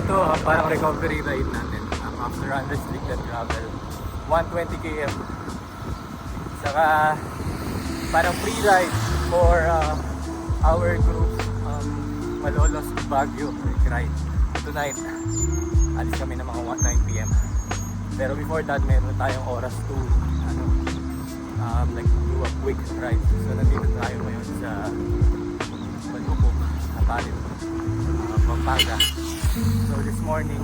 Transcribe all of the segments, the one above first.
to, parang recovery ride natin after unrestricted travel. 120 km. Saka parang free ride for our group, Malolos to Baguio ride. Tonight, alis kami ng mga 9 PM. Pero before that, meron tayong oras to like do a quick ride. So nandito tayo ngayon sa Balupok, Apalit, Pampanga. So this morning,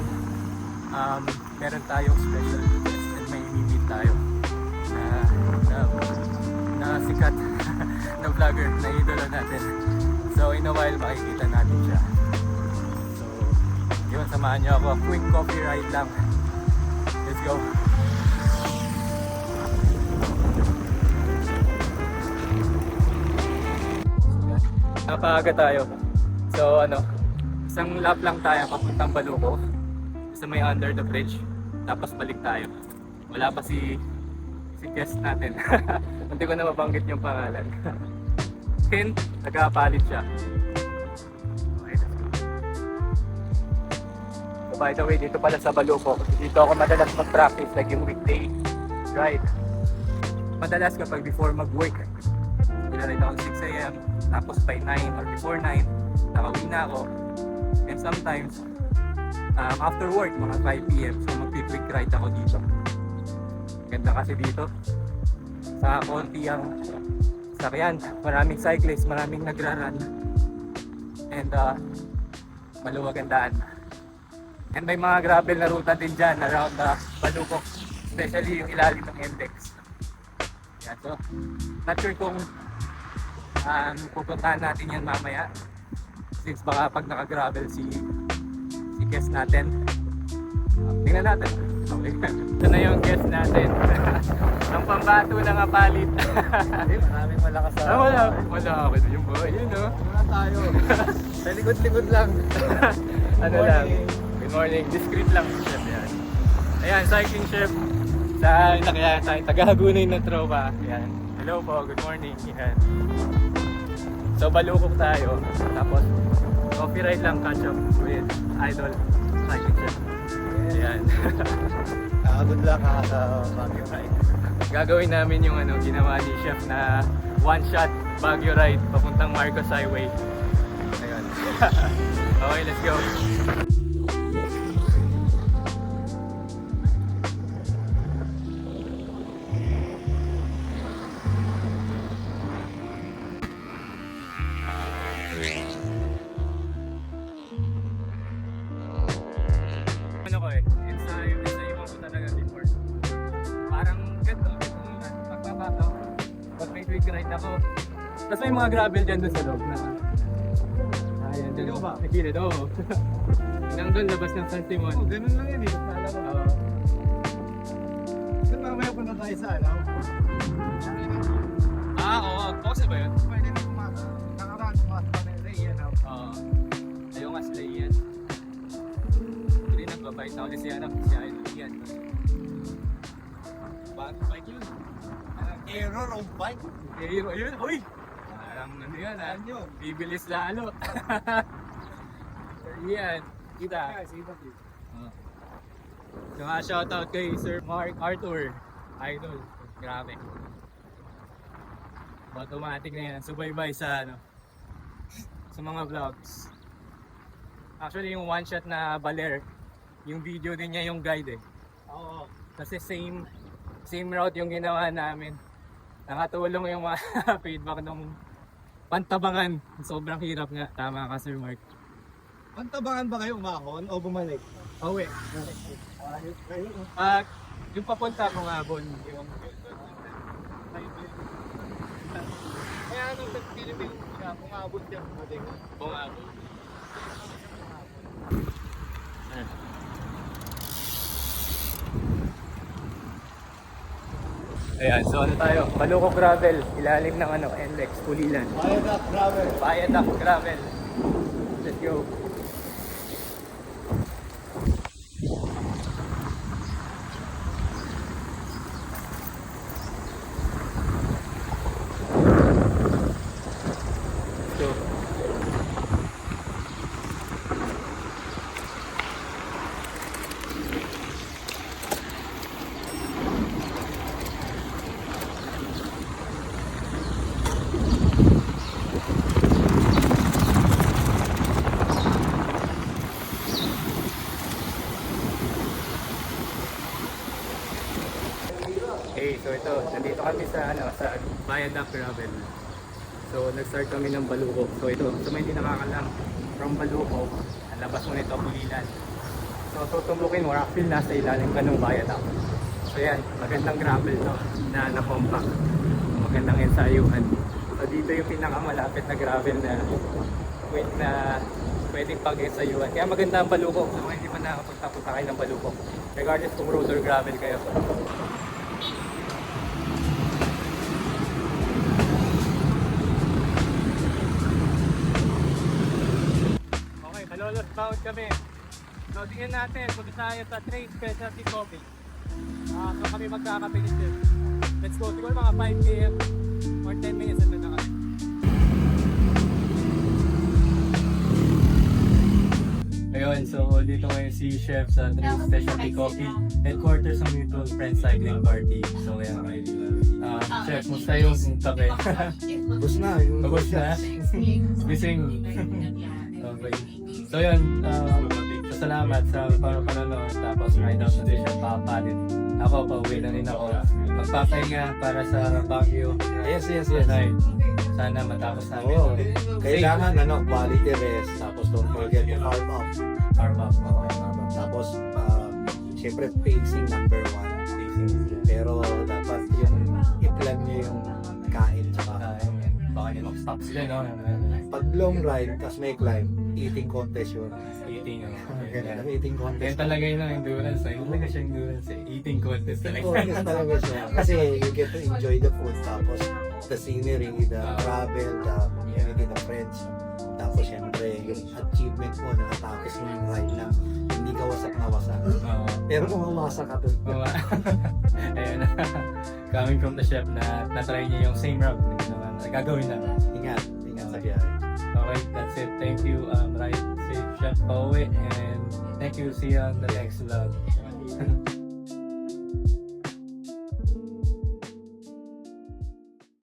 meron tayong special guest and may meet tayo na sikat na vlogger na idolo natin. So in a while makikita natin siya. So yun, samahan niyo ako. Quick coffee ride lang. Let's go. Napaaga tayo. So isang lap lang tayo papuntang Baluco sa may under the bridge. Tapos balik tayo. Wala pa si guest natin. Hindi ko na mabanggit yung pangalan. Hint, nag-aapalit siya. Okay, let's go. So by the way, dito pala sa Baluco, dito ako madalas mag-practice like yung weekday ride. Madalas kapag before mag-work, ilalay ako 6 AM, tapos by 9 or before 9, nakauwi na ako. And sometimes, after work, mga 5 PM, so mag-quick ride ako dito. Ganda kasi dito. Sa konti ang sakyan, maraming cyclists, maraming nagra-run. And maluwag ang daan. And may mga gravel na ruta din dyan around Baluco, especially yung ilalim ng index. Yeah, so, not sure kung pupuntahan natin yan mamaya. Since baka pag naka-gravel si guest natin. Tingnan natin. Okay. Ito na yung guest natin. Ang pambato ng Apalit. Maraming malakas sa... Wala ako na yung boy. Yun o. Wala tayo. Sa likod-likod lang. Ano lang. Good morning. Discreet lang si chef yan. Ayan, cycling chef. Sa nakaya tayo. Taga-Hagunoy na tropa. Ayan. Hello po. Good morning. Ayan. So balukok tayo. Tapos coffee ride lang, catch up with Idol cycling chef. Ayan. Good luck sa Baguio ride. Gagawin namin yung ginawa ni chef na one shot Baguio ride papuntang Marcos Highway. Ayun. Okay, let's go. Tapos may mga gravel dyan doon sa loob na. Ayan, dyan ba? Nakilid, oo. Nang doon, labas ng San Simon. Oh, ganun lang yun eh. Oo. Saan mamaya punta tayo sa Oo. Pause ba yun? Pwede na kumasa. Nakaraan kumasa pa na yan. Oo. Ayaw nga sila iyan. Hindi nagbabay sa ulit siya iyan. Bagong bike yun. Error of bike. Hero, yun. Uy! Parang yan yun? Bibilis lalo. Yan. Kita. So shoutout kay Sir Mark Arthur. Idol. Grabe. Automatic na yan. Subaybay sa sa mga vlogs. Actually yung one shot na Baler, yung video din niya yung guide eh. Oo. Kasi same route yung ginawa namin. Nakatulong yung mga feedback ng Pantabangan. Sobrang hirap nga. Tama ka, Sir Mark. Pantabangan ba kayo umahon o bumalik? Uwi. Yung papunta kong abon. Yung Kaya nung sa Philippines siya, umabot siya bumalik. bungabon. Ayan, so tayo? Baluco Gravel, ilalim ng NLEX, Pulilan. Viaduct gravel. Viaduct Gravel. Let's go. Let's go. ito, nandito kami sa Viaduct Gravel. So, nag-start kami ng Baluco. So, ito, sa mga hindi nakakalam, from Baluco, ang labas mo nito, Pulilan. So, tutumukin mo, rockfill nasa ilalim ka ng Viaduct. So, yan, magandang gravel to, na compact. Magandang ensayuhan. So, dito yung pinakamalapit na gravel na pwedeng pag-ensayuhan. Kaya maganda ang Baluco. So, hindi pa nakapagtapunta kayo ng Baluco. Regardless kung road or gravel kayo. Okay, Malolos bound kami. So, tingnan natin kung tayo sa Trace Specialty Coffee. So kami magkakape ni Chef. Let's go. Siguro mga 5 p.m. or 10 minutes na kami. Ayun, so dito ngayon si Chef sa Trace Specialty Coffee. Headquarters ng Mutual Friends Cycling Party. So yan. Chef, musta yung kape? Bus na. Tapos na? Gising. Okay. So yun, salamat sa panonood. Tapos ride out na din siya, papalit. Ako, pauwi na rin ako. Magpapahinga para sa Baguio. Yes. Right. Sana matapos namin. Oo. Kailangan quality rest. Tapos don't forget to farm up. Farm up. Tapos, syempre pacing number 1. Pero dapat yung i-plan nyo yung kain tsaka Baka nyo mag-stop sila, no? pag long ride, tas may climb, eating contest yun. Eating, Ganun, eating Yan contest. talaga yun ang endurance. Yun talaga siya endurance eh. Eating contest talaga. Contest talaga siya. Kasi you get to enjoy the food, tapos the scenery, the travel, the community, the friends. Tapos syempre, yung achievement mo, nakatapos mo yung ride na hindi ka wasak na wasak. Oo. Pero kung mawasak ka dun, Oo. Ayun na. Coming from the chef na na-try niya yung same route. Hindi naman. Gagawin na. ingat sa biyahe. Okay, that's it. Thank you, right, si Chef Pauwi. And thank you. See you on the next vlog.